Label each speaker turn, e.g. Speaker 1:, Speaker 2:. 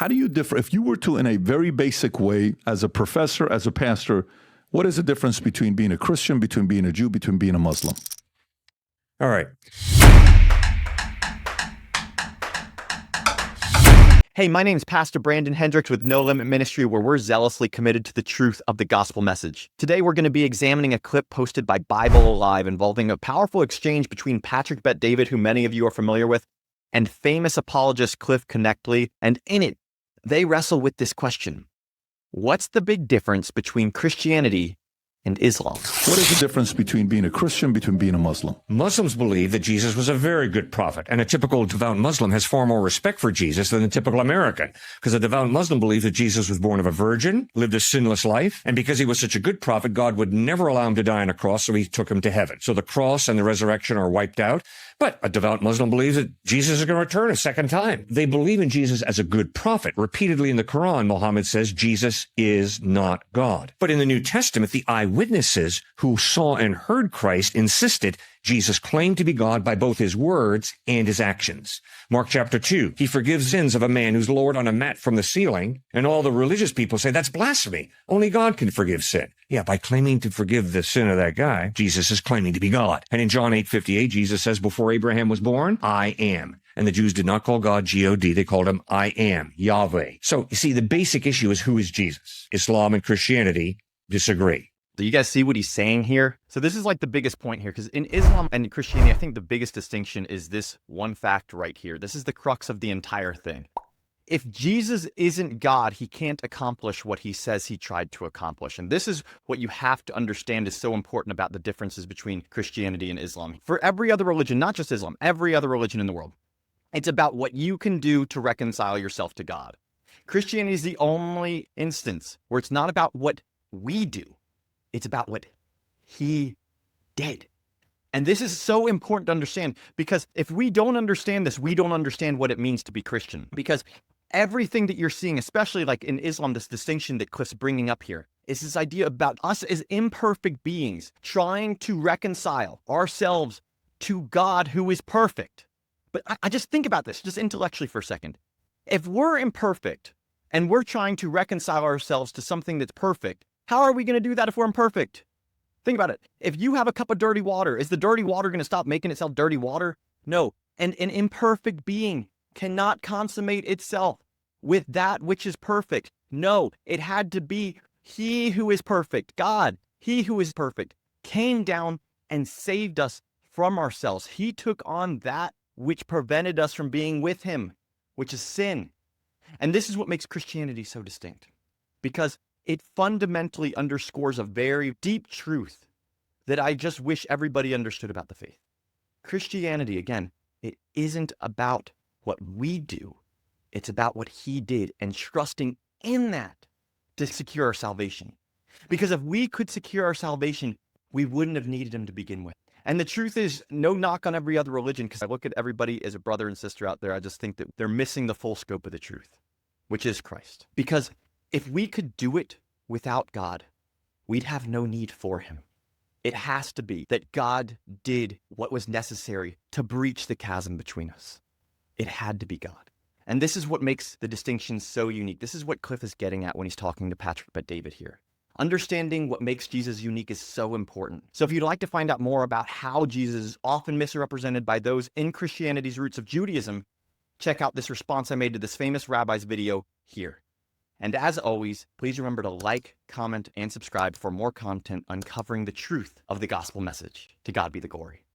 Speaker 1: how do you differ? If you were to, in a very basic way, as a professor, as a pastor, what is the difference between being a Christian, between being a Jew, between being a Muslim?
Speaker 2: All right.
Speaker 3: Hey, my name is Pastor Brandon Hendricks with No Limit Ministry, where we're zealously committed to the truth of the gospel message. Today, we're going to be examining a clip posted by Bible Alive involving a powerful exchange between Patrick Bet-David, who many of you are familiar with, and famous apologist Cliffe Knechtle. And in it, they wrestle with this question: what's the big difference between Christianity and Islam?
Speaker 1: What is the difference between being a Christian, between being a Muslim?
Speaker 2: Muslims believe that Jesus was a very good prophet, and a typical devout Muslim has far more respect for Jesus than a typical American, because a devout Muslim believes that Jesus was born of a virgin, lived a sinless life, and because he was such a good prophet, God would never allow him to die on a cross, so he took him to heaven. So the cross and the resurrection are wiped out. But a devout Muslim believes that Jesus is going to return a second time. They believe in Jesus as a good prophet. Repeatedly in the Quran, Muhammad says Jesus is not God. But in the New Testament, the eyewitnesses who saw and heard Christ insisted Jesus claimed to be God by both his words and his actions. Mark chapter 2, he forgives sins of a man who's lowered on a mat from the ceiling, and all the religious people say that's blasphemy. Only God can forgive sin. Yeah, by claiming to forgive the sin of that guy, Jesus is claiming to be God. And in John 8:58, Jesus says, before Abraham was born, I am. And the Jews did not call God G-O-D, they called him I am, Yahweh. So, you see, the basic issue is who is Jesus? Islam and Christianity disagree.
Speaker 3: Do you guys see what he's saying here? So this is like the biggest point here, because in Islam and Christianity, I think the biggest distinction is this one fact right here. This is the crux of the entire thing. If Jesus isn't God, he can't accomplish what he says he tried to accomplish. And this is what you have to understand is so important about the differences between Christianity and Islam. For every other religion, not just Islam, every other religion in the world, it's about what you can do to reconcile yourself to God. Christianity is the only instance where it's not about what we do. It's about what he did. And this is so important to understand, because if we don't understand this, we don't understand what it means to be Christian. Because everything that you're seeing, especially like in Islam, this distinction that Cliffe's bringing up here, is this idea about us as imperfect beings trying to reconcile ourselves to God who is perfect. But I just think about this, just intellectually for a second. If we're imperfect and we're trying to reconcile ourselves to something that's perfect, how are we going to do that if we're imperfect? Think about it. If you have a cup of dirty water, is the dirty water going to stop making itself dirty water? No. And an imperfect being cannot consummate itself with that which is perfect. No, it had to be he who is perfect, God, he who is perfect, came down and saved us from ourselves. He took on that which prevented us from being with him, which is sin. And this is what makes Christianity so distinct, because it fundamentally underscores a very deep truth that I just wish everybody understood about the faith. Christianity, again, it isn't about what we do. It's about what he did and trusting in that to secure our salvation. Because if we could secure our salvation, we wouldn't have needed him to begin with. And the truth is, no knock on every other religion, because I look at everybody as a brother and sister out there, I just think that they're missing the full scope of the truth, which is Christ. Because if we could do it without God, we'd have no need for him. It has to be that God did what was necessary to breach the chasm between us. It had to be God. And this is what makes the distinction so unique. This is what Cliffe is getting at when he's talking to Patrick Bet-David here. Understanding what makes Jesus unique is so important. So if you'd like to find out more about how Jesus is often misrepresented by those in Christianity's roots of Judaism, check out this response I made to this famous rabbi's video here. And as always, please remember to like, comment, and subscribe for more content uncovering the truth of the gospel message. To God be the glory.